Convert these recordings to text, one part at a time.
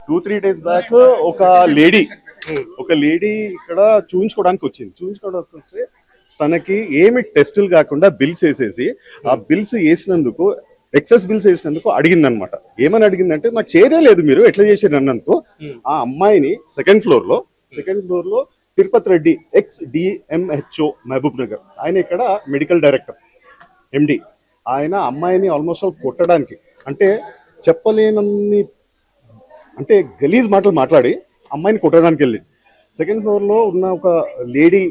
2-3 days back ఒక lady ఇక్కడ చూయించుకోవడానికి వచ్చింది. చూయించుకోవడానికి వస్తే తనకి ఏమి టెస్టులు కాకుండా బిల్స్ వేసేసి ఆ బిల్స్ వేసినందుకు ఎక్సెస్ బిల్స్ వేసినందుకు అడిగింది అనమాట. ఏమని అడిగిందంటే నాకు చేయలేదు, మీరు ఎట్లా చేశారు అన్నందుకు. ఆ అమ్మాయిని సెకండ్ ఫ్లోర్ లో తిరుపతి రెడ్డి ఎక్స్ డిఎంహెచ్ఓ మహబూబ్ నగర్, ఆయన ఇక్కడ మెడికల్ డైరెక్టర్ ఎండి, ఆయన అమ్మాయిని ఆల్మోస్ట్ కొట్టడానికి అంటే చెప్పలేనన్ని అంటే గలీజ్ మాటలు మాట్లాడి అమ్మాయిని కొట్టడానికి వెళ్ళి సెకండ్ ఫ్లోర్ లో ఉన్న ఒక లేడీ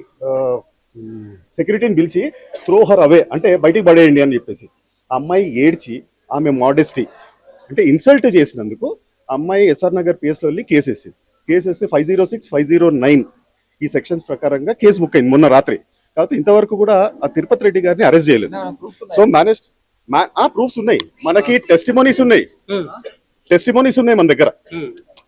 సెక్యూరిటీని పిలిచి త్రో హర్ అవే అంటే బయటికి పడేయండి అని చెప్పేసి ఆ అమ్మాయి ఏడ్చి ఆమె మోడెస్టీ అంటే ఇన్సల్ట్ చేసినందుకు అమ్మాయి ఎస్ఆర్ నగర్ పిఎస్లో వెళ్ళి కేసు వేస్తే 506, 509 ఈ సెక్షన్స్ ప్రకారంగా కేసు బుక్ అయింది మొన్న రాత్రి. కాబట్టి ఇంతవరకు కూడా ఆ తిరుపతి రెడ్డి గారిని అరెస్ట్ చేయలేదు. సో ప్రూఫ్స్ ఉన్నాయి, మనకి టెస్టిమోనీస్ ఉన్నాయి మన దగ్గర.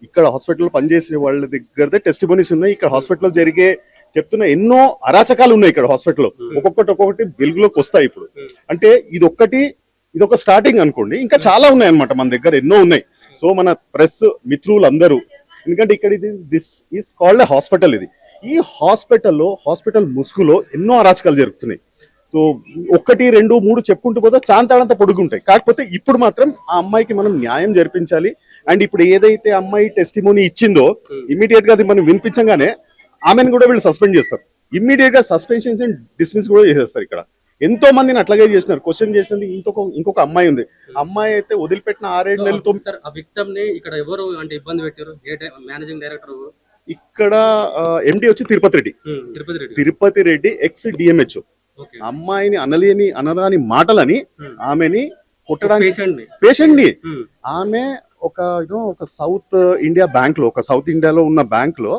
ఇక్కడ హాస్పిటల్ పనిచేసే వాళ్ళ దగ్గరదే టెస్టిమోనీస్ ఉన్నాయి. ఇక్కడ హాస్పిటల్ జరిగే చెప్తున్న ఎన్నో అరాచకాలు ఉన్నాయి ఇక్కడ హాస్పిటల్లో. ఒక్కొక్కటి వెలుగులోకి వస్తాయి ఇప్పుడు. అంటే ఇదొక స్టార్టింగ్ అనుకోండి, ఇంకా చాలా ఉన్నాయి అన్నమాట మన దగ్గర, ఎన్నో ఉన్నాయి. సో మన ప్రెస్ మిత్రులు అందరూ, ఎందుకంటే ఇక్కడ this is called a hospital. ఈ హాస్పిటల్ ముసుగులో ఎన్నో అరాచకాలు జరుగుతున్నాయి. సో 1, 2, 3 చెప్పుకుంటూ పోతే చాంతాడంతా పొడుగుంటాయి. కాకపోతే ఇప్పుడు మాత్రం ఆ అమ్మాయికి మనం న్యాయం జరిపించాలి. అండ్ ఇప్పుడు ఏదైతే అమ్మాయి టెస్టిమోనీ ఇచ్చిందో ఇమ్మీడియట్ గా అది మనం వినిపించగానే ఆమెను కూడా వీళ్ళు సస్పెండ్ చేస్తారు. ఇమ్మీడియట్ గా సస్పెన్షన్స్ అండ్ డిస్మిస్ కూడా చేసేస్తారు. ఇక్కడ ఎంతో మందిని అట్లాగే చేసినారు. క్వశ్చన్ చేసినది ఇంకొక అమ్మాయి ఉంది. అమ్మాయి అయితే వదిలిపెట్టిన 6-7 నెలలతో ఇక్కడ ఎండి వచ్చి తిరుపతి రెడ్డి ఎక్స్ డిఎంహెచ్ఓ. అమ్మాయిని అనరాని మాటలని ఆమెని కొట్టడానికి పేషెంట్ ని ఆమె ఒక సౌత్ ఇండియా బ్యాంక్ లో, సౌత్ ఇండియాలో ఉన్న బ్యాంక్ లో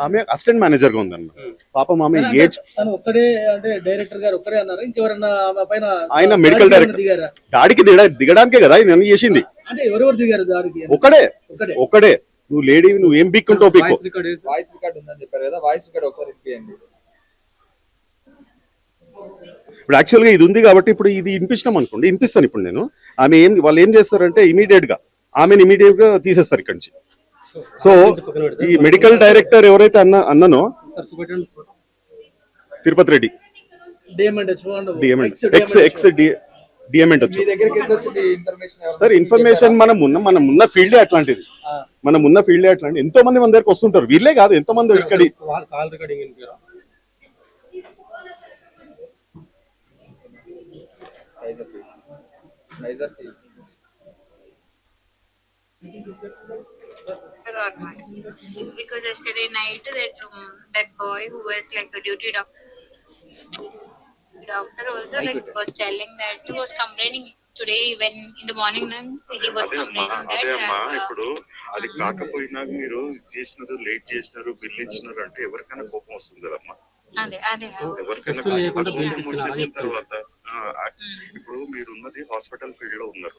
ఆమె అసిస్టెంట్ మేనేజర్ గా ఉందన్నమాట. పాపం ఆమె ఏజ్ ఆయన మెడికల్ డైరెక్టర్ దాడికి దిగడానికే కదా ఆయన చేసింది. ఒకడే నువ్వు లేడీ, నువ్వు ఏం బిక్కుంటావు బిక్కు. వాయిస్ రికార్డ్ ఉందని చెప్పారు కదా, వాయిస్ రికార్డ్ ఒకసారి వినిపియండి. ఇప్పుడు యాక్చువల్గా ఇది ఉంది కాబట్టి ఇప్పుడు ఇది వినిపించినాం అనుకోండి, వినిపిస్తాను ఇప్పుడు నేను. వాళ్ళు ఏం చేస్తారంటే ఇమీడియట్ గా తీసేస్తారు ఇక్కడి నుంచి. సో ఈ మెడికల్ డైరెక్టర్ ఎవరైతే అన్నానో తిరుపతి రెడ్డి సార్, ఇన్ఫర్మేషన్ మనం ఉన్న ఫీల్డే అట్లాంటిది. ఎంతో మంది మన దగ్గరకు వస్తుంటారు. వీళ్ళే కాదు, ఎంతో మంది ఇక్కడ because yesterday night that boy who was like a duty doctor also like was telling that he was complaining today when in the morning he was complaining that ఇప్పుడు అది కాకపోయినా మీరు చేసినారు, లేట్ చేసినారు, బిల్ ఇచ్చినారు అంటే ఎవరికైనా కోపం వస్తుంది కదమ్మా. ఎవరికైనా తర్వాత ఇప్పుడు మీరు ఉన్నది హాస్పిటల్ ఫీల్డ్ లో ఉన్నారు,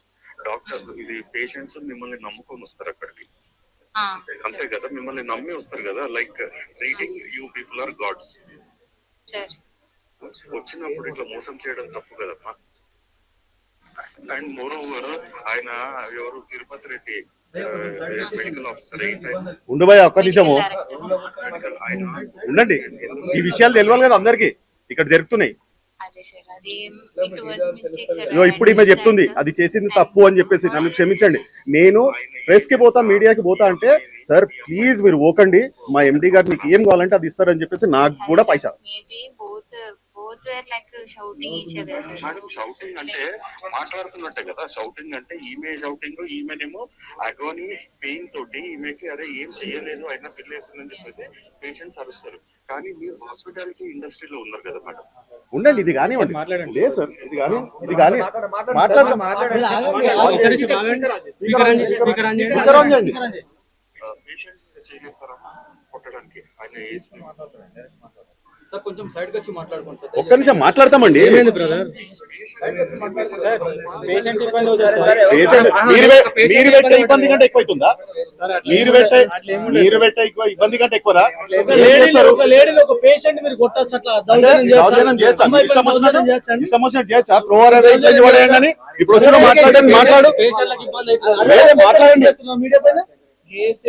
డాక్టర్లు, ఇది పేషెంట్స్ మిమ్మల్ని నమ్ముకొని వస్తారు అక్కడికి, అంతే కదా, మిమ్మల్ని నమ్మి వస్తారు కదా. Like treating you people are gods. వచ్చినప్పుడు ఇట్లా మోసం చేయడం తప్పు కదమ్మా. అండ్ మోర్ ఓవర్ ఆయన ఎవరు తిరుపతి రెడ్డి మెడికల్ ఆఫీసర్ ఉండు భయ, ఒక్క నిమిషము ఉండండి. ఈ విషయాలు తెలియాలి కదా అందరికి, ఇక్కడ జరుగుతున్నాయి. ఇప్పుడు ఈమె చెప్తుంది అది చేసింది తప్పు అని చెప్పేసి. నన్ను క్షమించండి, నేను ప్రెస్ కి పోతా, మీడియాకి పోతా అంటే సార్ ప్లీజ్ మీరు పోకండి, మా ఎండి గారు మీకు ఏం కావాలంటే అది ఇస్తారని చెప్పేసి నాకు కూడా పైసా. షౌటింగ్ అంటే మాట్లాడుతున్నట్టే కదా. షౌటింగ్ అంటే ఈమెనేమో అగోని పెయిన్ తోటి ఈమెకి అరే ఏం చెయ్యలేదు అయినా పిల్లేస్తుందని చెప్పేసి పేషెంట్స్ అరుస్తారు. కానీ మీరు హాస్పిటాలిటీ ఇండస్ట్రీలో ఉన్నారు కదా మేడం, ఉండండి. ఇది కానివ్వండి, లేదు సార్, ఇది కానీ కొట్టడానికి ఆయన కొంచెం సైడ్ కి వచ్చి మాట్లాడుకోండి సార్. ఒక్క నిమిషం మాట్లాడతామండి. మీరు పెట్టే ఇబ్బంది కంటే ఎక్కువైతుందా? మీరు పెట్టే ఇబ్బంది కంటే ఎక్కువరా? ఇష్టం వచ్చినట్టు చేయొచ్చా? ఇప్పుడు వచ్చిన మాట్లాడండి, మాట్లాడండి. కేసు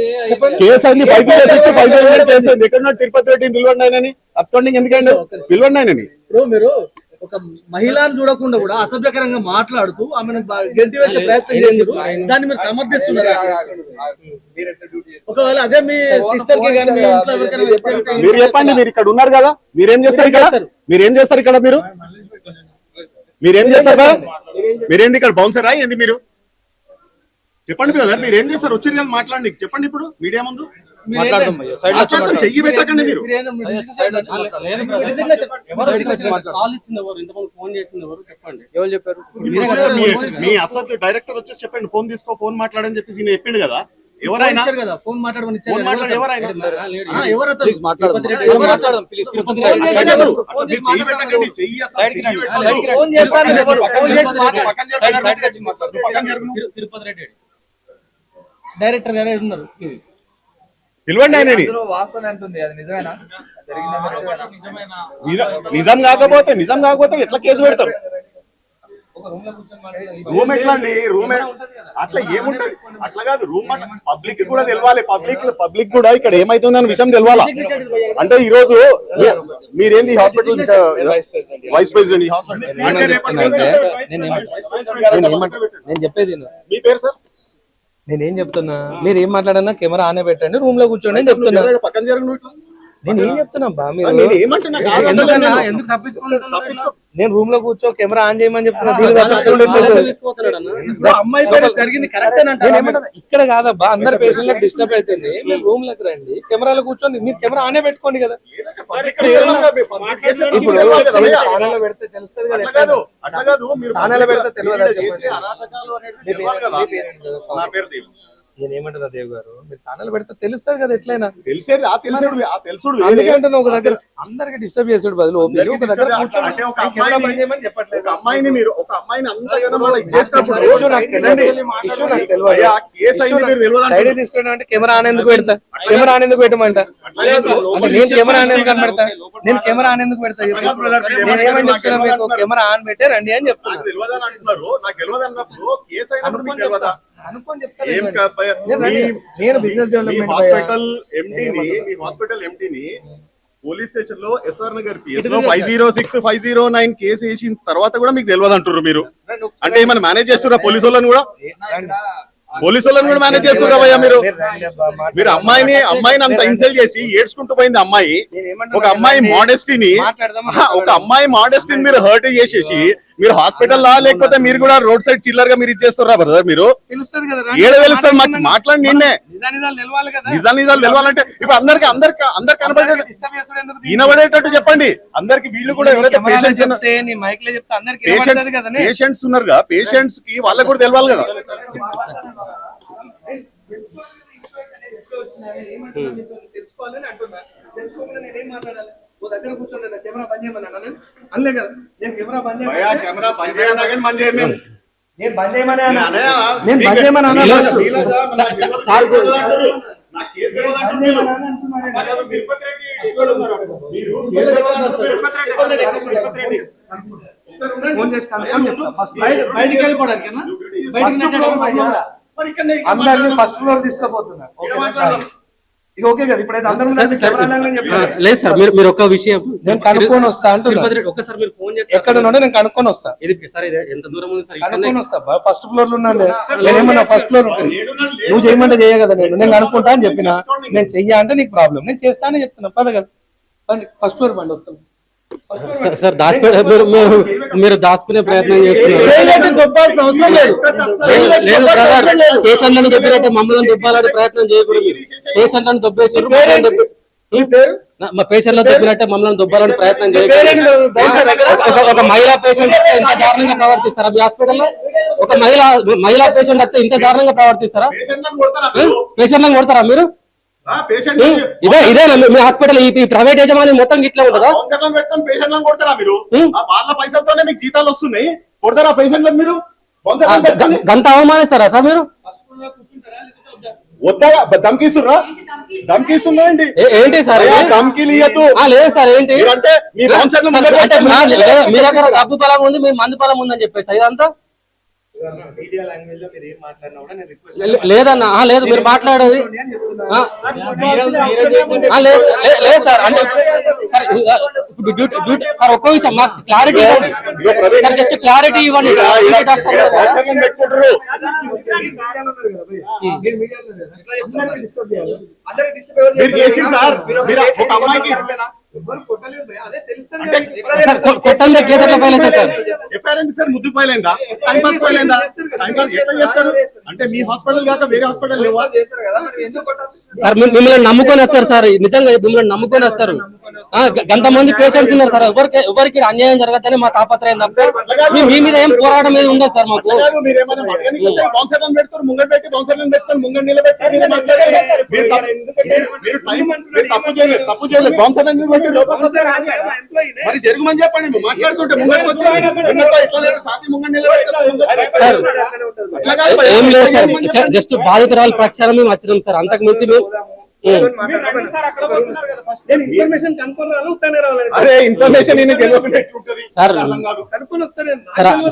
అయింది 506 కేసు అయింది. ఎక్కడ తిరుపతి రెడ్డిని పిలవండి ఆయనని, అబ్స్కాండింగ్ ఎందుకండి పిలవండి ఆయనని. ఇప్పుడు మీరు ఒక మహిళను చూడకుండా కూడా అసభ్యకరంగా మాట్లాడుతూ ఆమెను గెంటి వేసే ప్రయత్నం చేశారు, దాన్ని మీరు సమర్థిస్తున్నారా? ఒకవేళ అదే మీ సిస్టర్ కి కానీ మీ ఇంట్లో ఎవరికైనా వ్యక్తిగతంగా మీరు చెప్పండి, మీరు ఇక్కడ ఉన్నారు కదా, మీరేం చేస్తారు ఇక్కడ? మీరేం చేస్తారు ఇక్కడ? మీరేం చేస్తారు కదా? మీరేంది ఇక్కడ బౌన్సరా ఏంది మీరు? చెప్పండి బ్రదర్, మీరు ఏం చేస్తారు? వచ్చారు కదా మాట్లాడండి, చెప్పండి ఇప్పుడు మీడియా ముందు. మాట్లాడతాం, చెయ్యి పెట్టకండి మీరు. ఎవరు చెప్పారు? మీ అసలు డైరెక్టర్ వచ్చేసి చెప్పండి, ఫోన్ తీసుకో, ఫోన్ మాట్లాడని చెప్పేసి ఈయన చెప్పిండు కదా. ఎవరైనా కదా ఫోన్ మాట్లాడమని ఫోన్ మాట్లాడి ఎవరైనా ప్లీజ్ మాట్లాడదాం. చెయ్యి పెట్టకండి, చెయ్యి అసలు చెయ్యి పెట్టకండి. పక్కన జరుగు. తిరుపతి రెడ్డి డైరెక్టర్ గారే ఉన్నారు, పిలవండి ఆయనని. అందులో వాస్తవం ఎంత ఉంది? అది నిజమేనా? జరిగిందా? నిజం కాకపోతే ఎట్లా కేసు పెడతారు? రూమ్ ఎట్లా అండి? రూమ్ అట్లా ఏముంటది? అట్లా కాదు, రూమ్ పబ్లిక్ కూడా తెలవాలి. పబ్లిక్ కూడా ఇక్కడ ఏమైతుందన్న విషయం తెలవాలా. అంటే ఈ రోజు మీరేంది హాస్పిటల్ వైస్ ప్రెసిడెంట్ ఈ హాస్పిటల్ నేను చెప్పేది మీ పేరు సార్? నేనేం చెప్తున్నా, మీరు ఏం మాట్లాడన్నా కెమెరా ఆనే పెట్టండి, రూమ్ లో కూర్చోండి అని చెప్తున్నా. పక్కన జరగను. నేను ఏం చెప్తున్నా బా, మీరు ఏమంటున్నా ఎందుకు తప్పించుకుంటున్నారు? నేను రూమ్ లో కూర్చో కెమెరా ఆన్ చేయమని చెప్తున్నా. అమ్మాయి పేరు జరిగింది కరెక్టేనంటే ఇక్కడ కాదబ్బా, అందరు పేషెంట్లకు డిస్టర్బ్ అవుతుంది. మీరు రూమ్ లకు రండి, కెమెరాలో కూర్చోండి, మీరు కెమెరా ఆనే పెట్టుకోండి కదా. ఇప్పుడు ఛానల్ పెడితే తెలుస్తుంది కదా. ఛానల్ పెడితే తెలియదు. నేనేమంటున్నా దేవ్ గారు, మీరు ఛానల్ పెడితే తెలుస్తుంది కదా. ఎట్లయినా తెలుసుడు ఎందుకంటే ఒక దగ్గర అందరికి డిస్టర్బ్ చేసాడు బదులు ఒక దగ్గర అంటే ఒక అమ్మాయిని మీరు ఒక అమ్మాయిని అంతగానో ఇచ్చేసినప్పుడు సైడ్ తీసుకోవడం అంటే కెమెరా ఆనేందుకు పెడతా, కెమెరా ఆనేందుకు పెట్టమంట. అంటే నేను కెమెరా ఆనేందుకు కనబెడతా, నేను కెమెరా ఆనేందుకు పెడతా. నేనేమని చెప్తున్నా, మీకు కెమెరా ఆన్ పెట్టే రండి అని చెప్తున్నా. అనుకోని చెప్తాను. నేను business development hospital MD police station లో ఎస్ఆర్ నగర్ పిఎస్ లో 506, 509 కేసు వేసిన తర్వాత కూడా మీకు తెలియదు అంటారు మీరు. అంటే ఏమైనా మేనేజ్ చేస్తున్నా పోలీసు వాళ్ళని కూడా మేనేజ్ చేస్తున్నా భయ్యా మీరు. మీరు అమ్మాయిని అంత ఇన్సల్ట్ చేసి ఏడ్చుకుంటూ పోయింది అమ్మాయి. ఒక అమ్మాయి మోడెస్టీని మీరు హర్ట్ చేసేసి మీరు హాస్పిటల్ లా లేకపోతే మీరు కూడా రోడ్ సైడ్ చిల్లర్ గా మీరు ఇచ్చేస్తారా బ్రదర్? మీరు తెలుస్తుంది కదా, ఏడ తెలుస్తుంది మాట్లాడి నిన్నే నిజాలు తెలవాలంటే ఇప్పుడు అందరికి కనబడేటట్టు వినబడేటట్టు చెప్పండి. అందరికి వీళ్ళు కూడా ఎవరైతే పేషెంట్స్ ఉన్నారుగా, పేషెంట్స్ కి వాళ్ళకి కూడా తెలవాలి కదా. తెలుసుకోవాలని అంటున్నా. తెలుసుకోకుండా నేనేం మాట్లాడాలి? దగ్గర కూర్చోండి, కెమెరా బంద్ చేయమన్నా అనలే కదా. నేను కెమెరా బంద్ చేయమని ఫోన్ చేసి బయటికి వెళ్ళిపోవడానికి అందరినీ ఫస్ట్ ఫ్లోర్ తీసుకుపోతున్నారు. ఇక ఓకే కదా, ఇప్పుడైతే అందరూ లేదు సార్. మీరు ఒక విషయం నేను కనుక్కొని వస్తా అంటున్నా. ఒకసారి మీరు ఫోన్ చేసి ఎక్కడ నుండి నేను కనుక్కొని వస్తా, ఎంత దూరం ఉంది సార్? కనుక్కొని వస్తా. ఫస్ట్ ఫ్లోర్ లో ఉన్నాను నేనేమన్నా, ఫస్ట్ ఫ్లోర్ నువ్వు చేయమంటే చేయ కదా. నేను కనుక్కుంటా అని చెప్పిన, నేను చెయ్యా అంటే నీకు ప్రాబ్లం, నేను చేస్తానని చెప్తున్నా. పద కదా, ఫస్ట్ ఫ్లోర్ బండి వస్తుంది. సార్ మీరు దాచుకునే ప్రయత్నం చేస్తున్నారు. లేదు బ్రదర్, పేషెంట్లను దొబ్బినట్టు మమ్మల్ని దొబ్బాలనే ప్రయత్నం చేయకూడదు. పేషెంట్లను దొబ్బేసారు, మా పేషెంట్ లో దొబ్బినట్టే మమ్మల్ని దొబ్బాలని ప్రయత్నం చేయకూడదు. ఒక మహిళా పేషెంట్ వస్తే ఇంత దారుణంగా ప్రవర్తిస్తారా మీ హాస్పిటల్లో? ఒక మహిళా పేషెంట్ వస్తే ఇంత దారుణంగా ప్రవర్తిస్తారా? పేషెంట్లను కొడతారా మీరు? ఇదేనా మీ హాస్పిటల్? ఈ ప్రైవేట్ యజమాని మొత్తం ఇట్లా ఉంటుందా? కొడతారా మీరు? వాళ్ళ పైసలతోనే మీకు జీతాలు వస్తున్నాయి, కొడతారా పేషెంట్లకు మీరు? గంట అవమానిస్తారా సార్ మీరు? వద్దా ధమ్కిస్తున్నా ఏంటి? ఏంటి సార్ ధమ్కీలు ఇయ్యద్దు. లేదు సార్, ఏంటి అంటే మీ మీ దగ్గర డబ్బు బలం ఉంది, మీ మందు బలం ఉందని చెప్పేసి ఇదంతా మీడియా లాంగ్వేజ్ లో మీరు ఏం మాట్లాడినా కూడా నేను రిక్వెస్ట్ లేదన్నా లేదు మీరు మాట్లాడేది లేదు సార్ అంటే సార్ ఒక్క విషయం మాకు క్లారిటీ ఇవ్వండి సార్, జస్ట్ క్లారిటీ ఇవ్వండి. మీరు చేసింది సార్, మీరు ఒక అమ్మాయికి సార్ కొట్టండి కేసు ఎట్లా ఫైల్ అవుతుంది సార్? ఎఫ్ఐఆర్ ఎందుకు సార్? ముద్దు ఫైల్ అయిందా? టైం పాస్ ఫైల్ అయిందా? టైం పాస్ ఎట్లా చేస్తారు? అంటే మీ హాస్పిటల్ కాక వేరే హాస్పిటల్ లేవా? సార్ మిమ్మల్ని నమ్ముకొని వస్తారు సార్, నిజంగా మిమ్మల్ని నమ్ముకొని వస్తారు. గంతమంది పేషెంట్స్ ఉన్నారు సార్, ఎవరికి అన్యాయం జరగదని మా తాపత్రయం తప్ప మీ మీద ఏం పోరాటం మీద ఉండదు సార్ మాకు. మీరేమైనా బౌన్సర్లను పెడతారు, ముంగడు పెట్టి బౌన్సర్లను పెడతారు, ముంగడు నిలబెట్టి మీరే మాట్లాడారు. మీరు తప్పు చేయలేదు, తప్పు చేయలేదు. బౌన్సర్లను పెట్టి మరి జరుగుమని చెప్పండి. మాట్లాడుతుంటే ముంగడికి వచ్చి ఛాతీ ముంగడు నిలబెట్టి సార్ ఏం లేదు సార్, జస్ట్ బాధితురాలు ప్రక్షాళన మేము వచ్చినాం సార్, అంతకు మించి మేము అరే ఇన్ఫర్మేషన్ సార్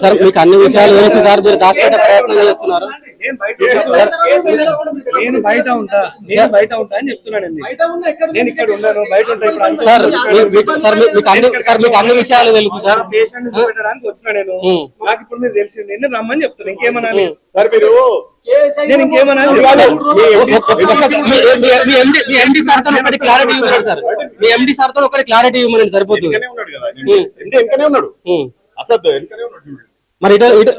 సార్ మీకు అన్ని విషయాలు తెలిసి సార్ మీరు దాచిపెట్టే ప్రయత్నం చేస్తున్నారు. నేను బయట ఉంటా అని చెప్తున్నానండి. నేను ఇక్కడ ఉన్నాను, బయట ఉంటా. ఇప్పుడు సార్ మీకు అన్ని విషయాలు తెలుసు సార్. పేషెంట్ చూపెట్టడానికి వచ్చినా నేను. నాకు ఇప్పుడు మీరు తెలిసింది, నేను రమ్మని చెప్తాను. ఇంకేమనాలి సార్? మీరు నేను ఇంకేమనాలి? మీ ఎండి సార్ తో ఒకటి క్లారిటీ ఇవ్వండి సార్, మీ ఎండి సార్ తో ఒకటి క్లారిటీ ఇవ్వమని సరిపోతుంది. వెనకనే ఉన్నాడు అసలు, వెనకనే ఉన్నాడు. మరి ఇటు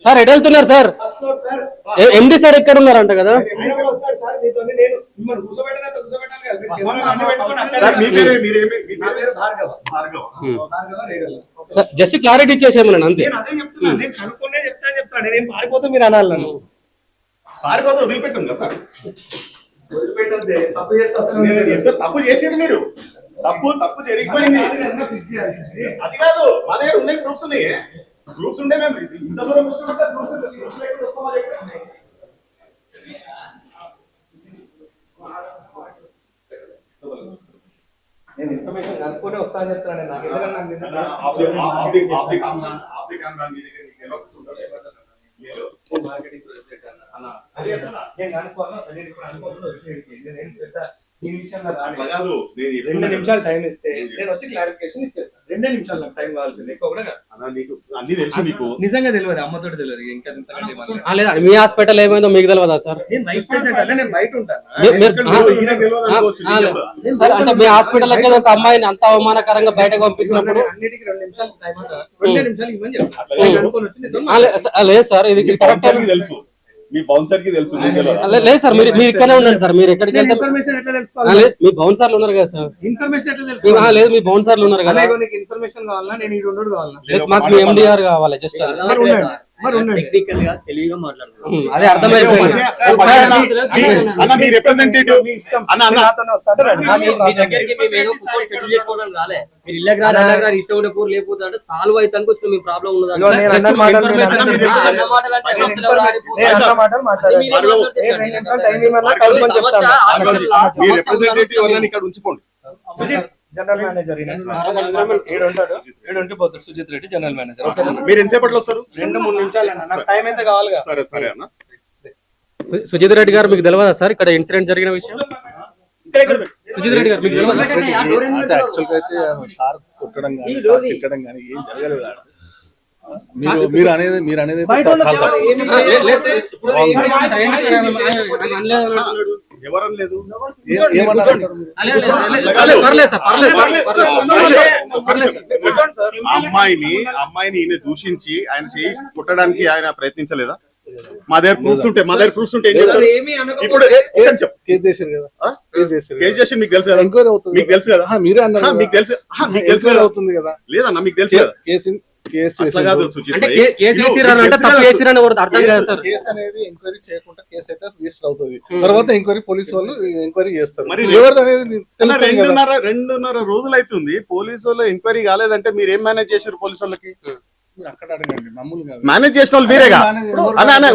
సార్ ఎటు వెళ్తున్నారు సార్? ఎండి సార్ ఎక్కడ ఉన్నారంట కదా? జస్ట్ క్లారిటీ ఇచ్చేసేమన్నాను అంతే. నేను పారిపోతే మీరు అనాలి. పారిపోతే వదిలిపెట్టాం కదా సార్. తప్పు చేసారు మీరు, తప్పు జరిగిపోయింది. అది కాదు, మా దగ్గర ఉన్నాయి ప్రూఫ్స్ ఉన్నాయి. ప్రూఫ్స్ ఉండే మేము ఇంత దూరం వస్తుంటే ప్రూఫ్స్ లేకుండా వస్తామా చెప్పండి. నేను ఇన్ఫర్మేషన్ కనుక్కొని వస్తాను చెప్తాను. నాకు మార్కెటింగ్ నేను ఈ విషయంలో 2 నిమిషాలు టైం ఇస్తే నేను వచ్చి క్లారిఫికేషన్ ఇచ్చేస్తాను. 2 నిమిషాలు నాకు టైం కావాల్సింది, ఎక్కువ కూడా కాదు. అన్ని తెలుసు మీకు. నిజంగా తెలియదు, అమ్మతోటి తెలియదు. ఇంకా లేదా మీ హాస్పిటల్ ఏమైందో మీకు తెలియదా సార్? నేను వైస్ ప్రెసిడెంట్ అంటే నేను బయట ఉంటాను సార్. అంటే మీ హాస్పిటల్ ఒక అమ్మాయిని అంత అవమానకరంగా బయటకు పంపించినప్పుడు అన్నిటికీ 2 నిమిషాలు టైం అవుతుంది. 2 నిమిషాలు ఇవ్వని చెప్తాను. లేదు సార్, ఇది కరెక్ట్ తెలుసు, మీ బౌన్సర్ కి తెలుసు. లేదు సార్, మీరు ఇక్కడే ఉండండి సార్. మీరు ఎక్కడికి వెళ్తారు? ఇన్ఫర్మేషన్ ఎట్లా తెలుసుకోవాలి? మీ బౌన్సర్లు ఉన్నారు కదా సార్. ఇన్ఫర్మేషన్ ఎట్లా తెలుసుకోవాలి? లేదు మీ బౌన్సర్లు ఉన్నారు కదా. నీకు ఇన్ఫర్మేషన్ కావాలా? నేను ఇక్కడ ఉండడు కావాలా? మాకు మీ ఎండిఆర్ కావాలి జస్ట్. టెక్నికల్ గా తెలివిగా మాట్లాడుతున్నాం. అదే అర్థమైపోయింది. అన్న మీ రిప్రజెంటేటివ్ అన్న మీ దగ్గరికి మేము ఏదో కూర్చొని సెటిల్ చేసుకోవడానికి రాలే. మీరు ఇళ్ళకి ఇష్టం ఉండే కూర లేకపోతే అంటే సాల్వ్ అవుతానికి వచ్చిన మీ ప్రాబ్లం ఉన్నది. ఇక్కడ ఉంచుకోండి. జనరల్ మేనేజర్ ఏడుంటిపోతాడు సుజిత్ రెడ్డి, జనరల్ మేనేజర్. మీరు ఎంతసేపట్లో వస్తారు? 2-3 నిమిషాలు అన్న, నాకు టైం అయితే కావాలిగా. సరే సరే అన్న. సుజిత్ రెడ్డి గారు మీకు తెలియదా సార్ ఇక్కడ ఇన్సిడెంట్ జరిగిన విషయం? సుజిత్ రెడ్డి గారు మీకు తెలియదా? అంటే యాక్చువల్గా అయితే సార్ కొట్టడం కానీ సార్ తిట్టడం కానీ ఏం జరగలేదు ఆడ. మీరు అనేది ఎవరం లేదు. అమ్మాయిని ఈయన దూషించి ఆయన చేయి కొట్టడానికి ఆయన ప్రయత్నించలేదా? మా దగ్గర ప్రూఫ్స్ ఉంటే ఏం చేస్తారు? ఇప్పుడు కేసు చేశారు కదా, కేసు చేసి మీకు తెలుసు కదా, ఎంక్వైరీ అవుతుంది. మీకు తెలుసు కదా, మీరే అన్నారు మీకు తెలుసు కదా అవుతుంది కదా. లేదన్నా మీకు తెలుసు కదా. కేసు అనేది ఎంక్వైరీ చేయకుండా కేసు అయితే రిజిస్టర్ అవుతుంది. తర్వాత ఎంక్వైరీ పోలీసు వాళ్ళు ఎంక్వైరీ చేస్తారు. మరి ఎవరిది అనేది 2.5 రోజులు అవుతుంది. పోలీసు వాళ్ళు ఎంక్వైరీ కాలేదంటే మీరు ఏం మేనేజ్ చేశారు? పోలీసు వాళ్ళకి అక్కడ అడగండి, మమ్మల్ని కాదు. మేనేజ్ చేసిన వాళ్ళు మీరేగా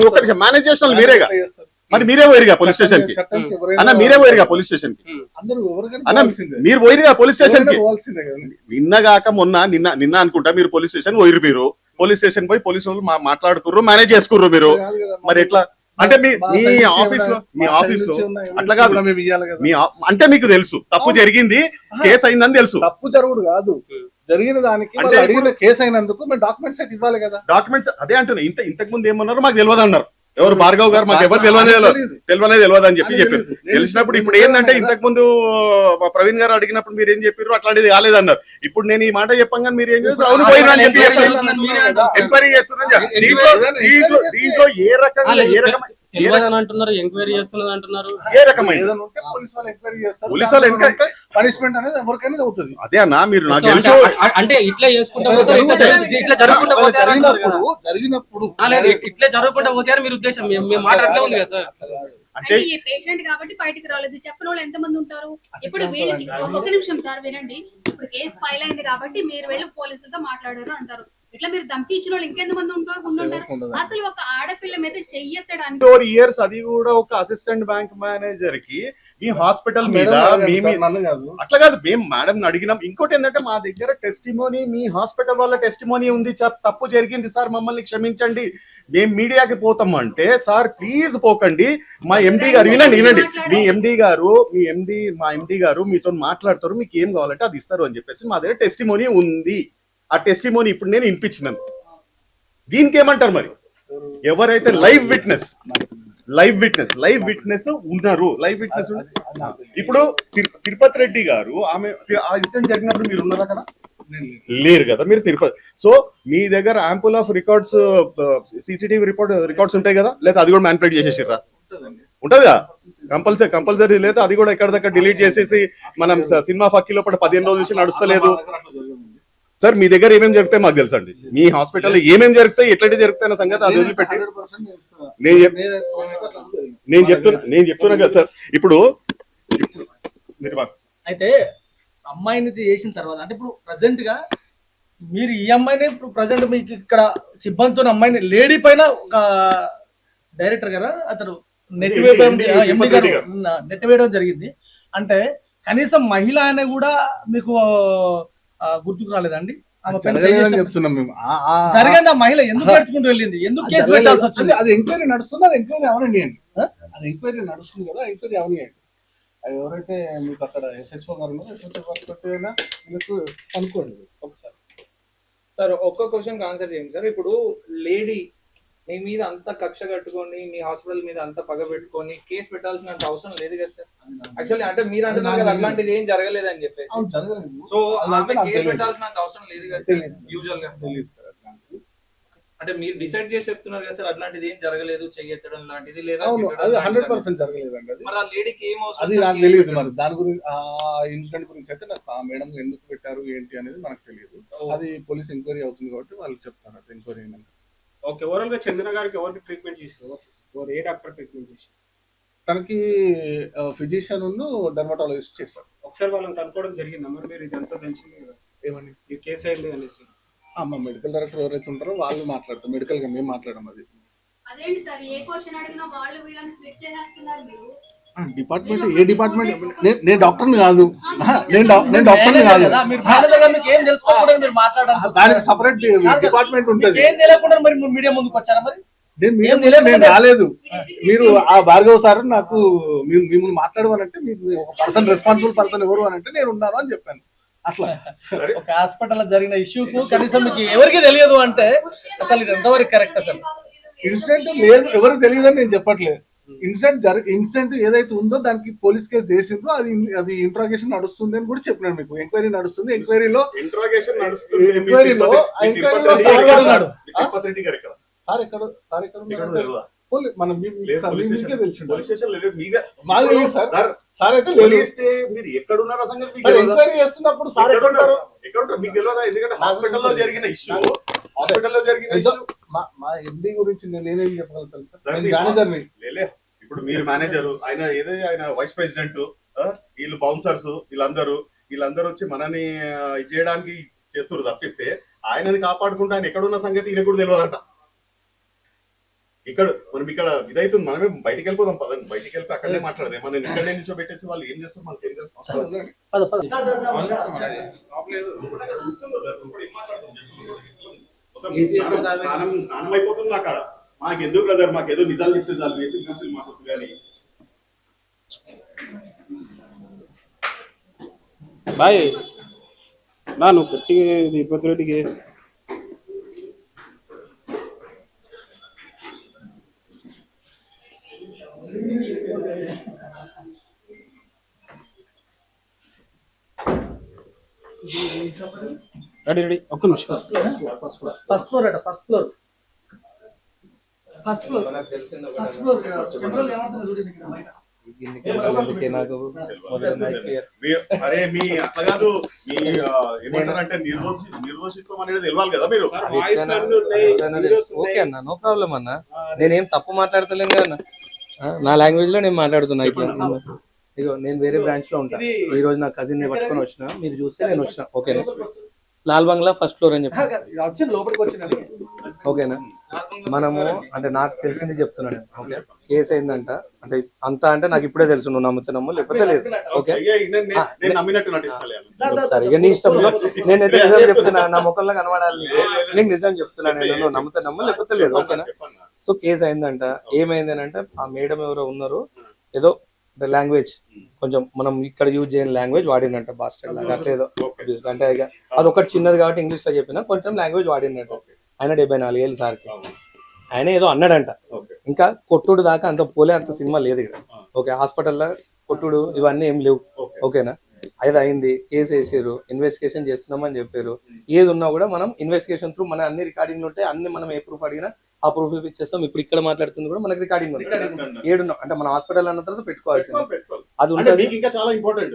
ఒక్క నిమిషం, మేనేజ్ చేసిన వాళ్ళు మీరేగా. మరి మీరే పోయిరుగా పోలీస్ స్టేషన్ కి అన్న, మీరే పోయిరుగా పోలీస్ స్టేషన్ కి అన్న, మీరు పోయిరుగా పోలీస్ స్టేషన్ కి. నిన్నగాక మొన్న నిన్న అనుకుంటా మీరు పోలీస్ స్టేషన్ పోయిరు. మీరు పోలీస్ స్టేషన్ పోయి పోలీసు వాళ్ళు మాట్లాడుకుర్రు, మేనేజ్ చేసుకుర్రు మీరు. కాదు కదా, మరి ఎట్లా అంటే మీ మా మీ side నుంచి ఆఫీస్ లో ఏమైనా- మీ మా side ఆఫీస్ లో నుంచి ఉన్న evidence అట్లా కాదు కూడా మేము ఇయ్యాలి కదా. అంటే మీకు తెలుసు తప్పు జరిగింది, కేసు అయిందని తెలుసు. తప్పు జరుగుడు కాదు, జరిగిన దానికి అంటే వాళ్ళు అడిగిన కేసు అయినందుకు మేము డాక్యుమెంట్స్ అయితే ఇవ్వాలి కదా. డాక్యుమెంట్స్ అదే అంటున్నా. ఇంతకు ముందు ఏమన్నారు మాకు తెలియదు అన్నారు. ఎవరు భార్గవ్ గారు మాకు ఎవరు తెలీదు. తెలియదు అని చెప్పి నాకు చెప్పారు. తెలీదు. తెలిసినప్పుడు నేను ఇప్పుడు ఏంటంటే చెప్పాను ఇంతకు ముందు ప్రవీణ్ గారు అడిగినప్పుడు మీరు ఏం చెప్పారు, అట్లాంటిది కాలేదన్నారు. ఇప్పుడు నేను ఈ మాట చెప్పంగా మీరు ఏం చేస్తారు, అవును పోయిందని చెప్పి ఎంక్వైరీ చేస్తున్నారు. దీంట్లో ఏ రకమైన తెలియదని అంటున్నారు, ఎంక్వైరీ చేస్తున్నది అంటున్నారు. ఏ రకమైన ఏదైనా ఉంటే పోలీస్ వాళ్ళు ఎంక్వైరీ చేస్తారు. పోలీస్ వాళ్ళు ఎంక్వైరీ పనిష్మెంట్ అనేది ఎవరికైనా అవుతుంది. అదే అన్న మీరు నాకు సో తెలుసు. అంటే ఇట్లా చేసుకుంటా పోతారు, ఇట్లా జరుగుకుంటా పోతారు అంటారు కదా. జరిగినప్పుడు లేదు, ఇట్లా జరుగుకుంటా పోతారు మీరు ఉద్దేశం. మేము మాట అట్లే ఉంది కదా సార్. అంటే అంటే ఈ పేషెంట్ కాబట్టి బయటికి రాలేదు, చెప్పిన వాళ్ళు ఎంత మంది ఉంటారు. ఇప్పుడు వీళ్ళకి ఒక నిమిషం సార్ వినండి, ఇప్పుడు కేసు ఫైల్ అయింది కాబట్టి మీరు వెళ్ళి పోలీసులతో మాట్లాడారు అంటారు. ఇట్లా మీరు ధమ్కి ఇచ్చిన వాళ్ళు ఇంకెంత మంది ఉంటారు. అసలు ఒక ఆడపిల్ల మీద చెయ్యెత్తడానికి 4 years అది కూడా ఒక అసిస్టెంట్ బ్యాంక్ మేనేజర్ కి మీ హాస్పిటల్ మీద నన్ను కాదు. అట్లా కాదు, మేము మేడం అడిగినాం. ఇంకోటి ఏంటంటే మా దగ్గర టెస్టిమోనీ, మీ హాస్పిటల్ వాళ్ళ టెస్టిమోనీ ఉంది. తప్పు జరిగింది సార్, మమ్మల్ని క్షమించండి, మేము మీడియాకి పోతాం అంటే, సార్ ప్లీజ్ పోకండి. మా ఎండి గారు వినండి, మా ఎండి గారు మీతో మాట్లాడతారు, మీకు ఏం కావాలంటే అది ఇస్తారు అని చెప్పేసి మా దగ్గర టెస్టిమోనీ ఉంది. ఆ టెస్టిమోనీ ఇప్పుడు నేను వినిపించినాను. దీనికి ఏమంటారు మరి? ఎవరైతే లైవ్ విట్నెస్ ఉన్నారు, లైవ్ విట్నెస్ ఇప్పుడు తిరుపతి రెడ్డి గారు, ఆమె ఆ ఇన్సిడెంట్ జరిగినప్పుడు మీరు ఉన్నారా కదా? లేరు కదా మీరు తిరుపతి. సో మీ దగ్గర ample of records, CCTV records ఉంటాయి కదా, లేదా అది కూడా మ్యానిపులేట్ చేసేసిర్రా? ఉంటదా? కంపల్సరీ లేదా అది కూడా ఎక్కడ దగ్గర డిలీట్ చేసేసి మనం సినిమా ఫక్కీ లోపల 15 రోజుల నుంచి నడుస్తలేదు. సార్ మీ దగ్గర ఏమేమి జరుగుతాయి మాకు తెలుసు అండి. మీ హాస్పిటల్లో ఏమేమి జరుగుతాయి, ఎట్లాంటి జరుగుతాయి అన్న సంగతి అది వదిలిపెట్టి నేను చెప్తున్నా కదా సార్. ఇప్పుడు మీరు అయితే అమ్మాయిని చేసిన తర్వాత అంటే ఇప్పుడు ప్రజెంట్ గా మీరు ఈ అమ్మాయిని ఇప్పుడు ప్రజెంట్ మీకు ఇక్కడ సిబ్బందితో అమ్మాయిని లేడీ పైన ఒక డైరెక్టర్ గారు అతను నెట్ వేయడం జరిగింది. అంటే కనీసం మహిళ అనే కూడా మీకు గుర్తుకు రాలేదండి? చెప్తున్నాం మేము. జరిగింది, ఆ మహిళ ఎందుకు నడుచుకుంటూ వెళ్ళింది, ఎందుకు కేసు పెట్టాల్సి వచ్చింది? అది ఎంక్వైరీ నడుస్తుంది, అది ఎంక్వైరీ అవనండి. అది ఎంక్వైరీ నడుస్తుంది కదా, ఎంక్వైరీ అవనియండి. అది ఎవరైతే మీకు అక్కడ ఎస్హెచ్ఓ గారు ఉన్నారో ఎస్హెచ్ఓ గారు పెట్టైనా మీకు అనుకోండి ఒకసారి. సార్ ఒక్క క్వశ్చన్ ఆన్సర్ చేయండి సార్. ఇప్పుడు లేడీ మీ మీద అంత కక్ష కట్టుకొని, మీ హాస్పిటల్ మీద అంత పగ పెట్టుకొని కేసు పెట్టాల్సిన అవసరం లేదు కదా సార్. యాక్చువల్లీ అంటే మీరు అంటున్నారు కదా అట్లాంటిది ఏం జరగలేదు అని చెప్పేసి. సో ఆమె కేసు పెట్టాల్సిన అవసరం లేదు కదా సార్. యూజువల్ గా తెలియదు సార్ అట్లాంటిది. అంటే మీరు డిసైడ్ చేసి చెప్తున్నారు కదా సార్ అట్లాంటిది ఏం జరగలేదు, చెయ్యెత్తడం లాంటిది లేదా? అవును, అది 100% జరగలేదండి. అది మరి ఆ లేడీకి ఏం అవసరం? అది నాకు తెలియదు మరి. దాని గురించి ఆ ఇన్సిడెంట్ గురించి అయితే నాకు ఆ మేడం ఎందుకు పెట్టారు ఏంటి అనేది మనకు తెలియదు. అది పోలీస్ ఎంక్వైరీ అవుతుంది కాబట్టి వాళ్ళు చెప్తారు. అది ఎంక్వైరీ అయినాక. ఓకే, ఓవరాల్ గా చందన గారికి ఎవరికి ట్రీట్మెంట్ చేశారు? ఏ డాక్టర్ ట్రీట్మెంట్ చేశారు? తనకి ఫిజిషియన్ డెర్మటాలజిస్ట్ చేశారు. ఒకసారి వాళ్ళని కనుక్కోవడం జరిగిందా మరి? మీరు ఇదంతా తెలిసింది కదా, ఏమని ఈ కేసు అయింది అనేసి. మా మెడికల్ డైరెక్టర్ ఎవరైతే ఉంటారో వాళ్ళు మాట్లాడతారు. మెడికల్ గా మేము మాట్లాడడం. అది అదేంటి సార్, ఏ క్వశ్చన్ అడిగినా వాళ్ళు వీళ్ళని స్ప్లిట్ చేసేస్తున్నారు మీరు. డిపార్ట్మెంట్ ఏ డిపార్ట్మెంట్? నేను డాక్టర్ని కాదు, నేను డాక్టర్ని కాదు. మీరు మేనేజర్ గా మీకు ఏం తెలుసుకోకుండా మీరు మాట్లాడాలి. దానికి సపరేట్ డిపార్ట్మెంట్ ఉంటుంది. ఏం తెలియకుండా మరి మీడియా ముందుకు వచ్చారా? మరి నేను రాలేదు. మీరు ఆ భార్గవ్ సార్ నాకు మిమ్మల్ని మాట్లాడమనంటే మీరు ఒక పర్సన్, రెస్పాన్సిబుల్ పర్సన్ ఎవరు అని అంటే నేను ఉన్నాను అని చెప్పాను. అట్లా ఒక హాస్పిటల్ జరిగిన ఇష్యూకు కనీసం మీకు ఎవరికి తెలియదు అంటే అసలు ఇది ఎంతవరకు కరెక్ట్? అసలు ఇన్సిడెంట్ లేదు, ఎవరికి తెలియదు అని నేను చెప్పట్లేదు. ఇన్సిడెంట్ ఏదైతే ఉందో దానికి పోలీస్ కేసు చేసిండ్రో అది ఇంట్రాగేషన్ నడుస్తుంది అని కూడా చెప్పినాను మీకు. ఎంక్వైరీ నడుస్తుంది. ఎంక్వైరీలో సార్ ఎక్కడ మనం సార్ అయితే మీరు ఎక్కడున్నారో సంగతి ఎంక్వైరీ చేస్తున్నప్పుడు సార్ ఎక్కడ మీకు తెలియదా? ఎందుకంటే హాస్పిటల్లో జరిగిన ఇష్యూ మా ఎండి గురించి నేనేం చెప్పగలుగుతాను సార్? మేనేజర్ని. ఇప్పుడు మీరు మేనేజర్, ఆయన వైస్ ప్రెసిడెంట్, వీళ్ళు బౌన్సర్స్, వీళ్ళందరూ వచ్చి మనని ఇది చేయడానికి చేస్తున్నారు తప్పిస్తే ఆయనని కాపాడుకుంటే ఆయన ఎక్కడున్న సంగతి ఈయన కూడా తెలియదంట. మనం ఇక్కడ ఇదైతుంది, మనమే బయటికి వెళ్ళిపోదాం పదండి. బయటికి వెళ్ళి అక్కడనే మాట్లాడదాం. మనం ఇక్కడనే నుంచో పెట్టేసి వాళ్ళు ఏం చేస్తారు మనకి ఏం చేస్తారు. స్నానం అయిపోతుంది నాకు ఆడ. మాకు ఎందుకు బ్రదర్, మాకు ఏదో నిజాలు చెప్తే చాలు, బేసిక్ బేసిక్ మాకు వద్దు కానీ. బాయ్ నా నువ్వు గట్టి Tirupati Reddy case ready ready ఒక్క నిమిషం. ఫస్ట్ ఫ్లోర్ అట, ఫస్ట్ ఫ్లోర్, ఫస్ట్ ఫ్లోర్, నాకు తెలిసింది ఒకటి ఫస్ట్ ఫ్లోర్. కెమెరాలు ఏమంటుందో చూడండి ఇక్కడ బయట. ఇన్ని కెమెరాలు ఎందుకే నాకు మొదలు night fear. అరే మీ అట్లా కాదు, మీ ఏమంటారంటే నిర్దోషిత్వం అనేది తెలియాలి కదా మీరు. సార్ వాయిస్ అన్ని ఉన్నాయి, వీడియోస్ ఉన్నాయి. ఓకే అన్న, నో ప్రాబ్లం అన్న, నేనేం తప్పు మాట్లాడతలేను కదా అన్న. నా లాంగ్వేజ్ లో నేను మాట్లాడుతున్నా. ఇట్లా ఇగో నేను వేరే బ్రాంచ్ లో ఉంటా. ఈ రోజు నా కజిన్ ని పట్టుకొని వచ్చిన, మీరు చూస్తే నేను వచ్చిన. ఓకేనా, లాల్ బంగ్లా ఫస్ట్ ఫ్లోర్ అని చెప్పి. వచ్చి లోపలికి వచ్చిందని. ఓకేనా, మనము అంటే నాకు తెలిసింది చెప్తున్నా నేను. ఓకే, కేసు అయిందంట అంటే అంతా అంటే నాకు ఇప్పుడే తెలుసు, నువ్వు నమ్ముతున్నాము లేకపోతే లేదు. ఓకే నేను నమ్మినట్టు నటిస్తాను. సరే, ఇక నీ ఇష్టంలో. నేనైతే నిజం చెప్తున్నా, నా ముఖంలో కనబడాలి నీకు నిజం చెప్తున్నా నేను, నువ్వు నమ్ముతున్నాము లేకపోతే లేదు. ఓకేనా, సో కేసు అయిందంట. ఏమైంది అని అంటే ఆ మేడం ఎవరో ఉన్నారు, ఏదో లాంగ్వేజ్ కొంచెం మనం ఇక్కడ యూజ్ చేయని లాంగ్వేజ్ వాడిందంట, బాస్టర్ లాగా అట్లా ఏదో. అంటే ఇక అదొకటి చిన్నది కాబట్టి ఇంగ్లీష్ లో చెప్పిన, కొంచెం లాంగ్వేజ్ వాడిందంట. ఆయన 74 ఏళ్ళు సార్కి. ఆయన ఏదో అన్నాడంట, ఇంకా కొట్టుడు దాకా అంత పోలే, అంత సినిమా లేదు ఇక్కడ. ఓకే, హాస్పిటల్లో కొట్టుడు ఇవన్నీ ఏం లేవు. ఓకేనా, అది అయింది, కేసు వేసారు, ఇన్వెస్టిగేషన్ చేస్తున్నామని చెప్పారు. ఏది ఉన్నా కూడా మనం ఇన్వెస్టిగేషన్ త్రూ మన అన్ని రికార్డింగ్లు ఉంటాయి, అన్ని మనం ఏ ప్రూఫ్ అడిగినా ఆ ప్రూఫ్ ఇచ్చేస్తాం. ఇప్పుడు ఇక్కడ మాట్లాడుతుంది కూడా మనకి రికార్డింగ్ ఉంది. ఏడున్నా అంటే మన హాస్పిటల్ అన్న తర్వాత పెట్టుకోవాల్సింది అది ఉంటుంది. ఇంకా చాలా ఇంపార్టెంట్,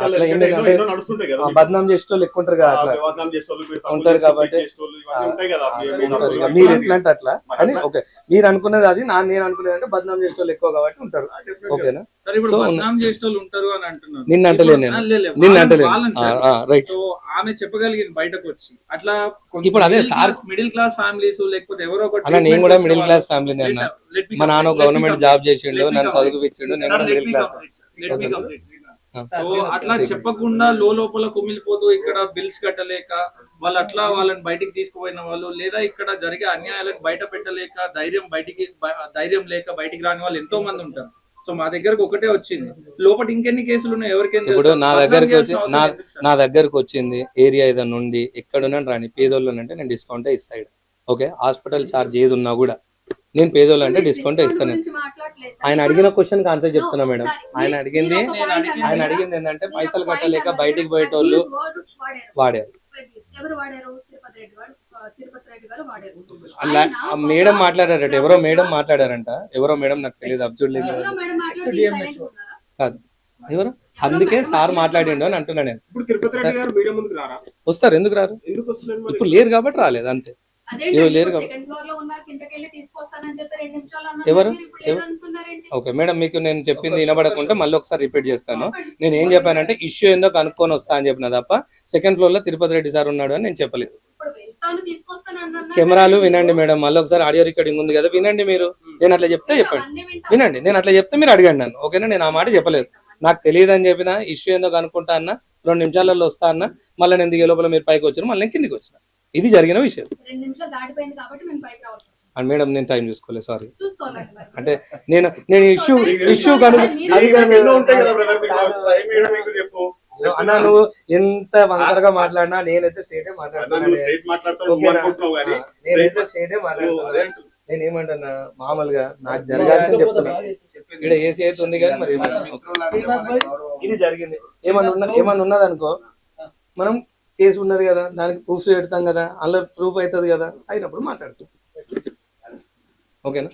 అట్లా ఏంటంటే బద్నాం చేసేటో లెక్క ఉంటారు కదా, అట్లా ఉంటారు కాబట్టి ఉంటారు. ఇక మీరు ఎట్లా అంటే అట్లా అని. ఓకే, మీరు అనుకున్నది అది, నేను అనుకునేది అంటే బద్నాం చేసేటోళ్ళు ఎక్కువ కాబట్టి ఉంటారు. ఓకేనా, సరే ఇప్పుడు బద్నాం చేసేటోళ్ళు ఉంటారు అని అంటున్నారు. నిన్న అంటలేను నేను, నిన్న అంటలేను. రైట్, సో ఆమె చెప్పగలిగింది బయటకు వచ్చి. అట్లా ఇప్పుడు అదే సార్ మిడిల్ క్లాస్ ఫ్యామిలీస్ లేకపోతే ఎవరో ఒకటి. అన్న నేను కూడా మిడిల్ క్లాస్ ఫ్యామిలీనే అన్న. మా నాన్న గవర్నమెంట్ జాబ్ చేసిండు, నన్ను చదువుకిచ్చిండు, నేను కూడా మిడిల్ క్లాస్. సో అట్లా చెప్పకుండా లోపల కుమిలిపోతూ ఇక్కడ బిల్స్ కట్టలేక వాళ్ళు అట్లా వాళ్ళని బయటికి తీసుకుపోయిన వాళ్ళు, లేదా ఇక్కడ జరిగే అన్యాయాలను బయట పెట్టలేక ధైర్యం లేక బయటికి రాని వాళ్ళు ఎంతో మంది ఉంటారు. సో మా దగ్గరకు ఒకటే వచ్చింది, లోపల ఇంకెన్ని కేసులు ఉన్నాయి ఎవరికైనా. ఇప్పుడు నా దగ్గరకు వచ్చింది ఏరియా ఏదైనా నుండి ఎక్కడున్నా రాని పేదోళ్ళు అంటే నేను డిస్కౌంటే ఇస్తాడు. ఓకే, హాస్పిటల్ ఛార్జ్ ఏది ఉన్నా కూడా నేను పేదోళ్ళు అంటే డిస్కౌంట్ ఇస్తాను. ఆయన అడిగిన క్వశ్చన్ కి ఆన్సర్ చెప్తున్నా మేడం. ఆయన అడిగింది ఏంటంటే పైసలు కట్టలేక బయటికి పోయేటోళ్ళు వాడారు. మేడం మాట్లాడారట, ఎవరో మేడం మాట్లాడారంట, ఎవరో మేడం నాకు తెలియదు, అబ్జర్వ్ కాదు ఎవరు, అందుకే సార్ మాట్లాడిండు అని అంటున్నా నేను. ఇప్పుడు తిరుపతి రెడ్డి గారు మీడియా ముందుకు రారా? వస్తారు, ఎందుకు రారు? ఇప్పుడు లేరు కాబట్టి రాలేదు అంతే. లేరు ఎవరు? ఓకే మేడం, మీకు నేను చెప్పింది వినబడకుంటే మళ్ళీ ఒకసారి రిపీట్ చేస్తాను. నేను ఏం చెప్పానంటే ఇష్యూ ఏందో కనుక్కొని వస్తా అని చెప్పిన తప్ప సెకండ్ ఫ్లోర్ లో తిరుపతి రెడ్డి సార్ ఉన్నాడు అని నేను చెప్పలేదు. కెమెరాలు వినండి మేడం, మళ్ళీ ఒకసారి ఆడియో రికార్డింగ్ ఉంది కదా, వినండి మీరు. నేను అట్లా చెప్తే చెప్పండి, వినండి. నేను అట్లా చెప్తే మీరు అడగండి నన్ను. ఓకేనా, నేను ఆ మాట చెప్పలేదు. నాకు తెలియదు అని చెప్పిన, ఇష్యూ ఏందో కనుక్కుంటా అన్న, 2 నిమిషాలలో వస్తా అన్న, మళ్ళీ నేను దిగే లోపల మీరు పైకి వచ్చారు, మళ్ళీ నేను కిందికి వచ్చిన. ఇది జరిగిన విషయం. అండ్ మేడం నేను టైం చూసుకోలేదు, సారీ. అంటే నేను ఇష్యూ అన్నా, నువ్వు ఎంత వంకరగా మాట్లాడినా నేనైతే స్ట్రేటే మాట్లాడుతున్నాను. నేనైతే స్ట్రేటే మాట్లాడుతున్నా. నేను ఏమంటున్నా, మామూలుగా నాకు జరగాల్సింది చెప్తున్నా. ఇక్కడ ఏసీ అయితే ఉంది కానీ మరి ఇది జరిగింది. ఏమన్నా ఉన్నది అనుకో, మనం కేసు ఉన్నది కదా, దానికి ప్రూఫ్ పెడతాం కదా, అందులో ప్రూఫ్ అవుతుంది కదా, అయినప్పుడు మాట్లాడుతాం. ఓకేనా.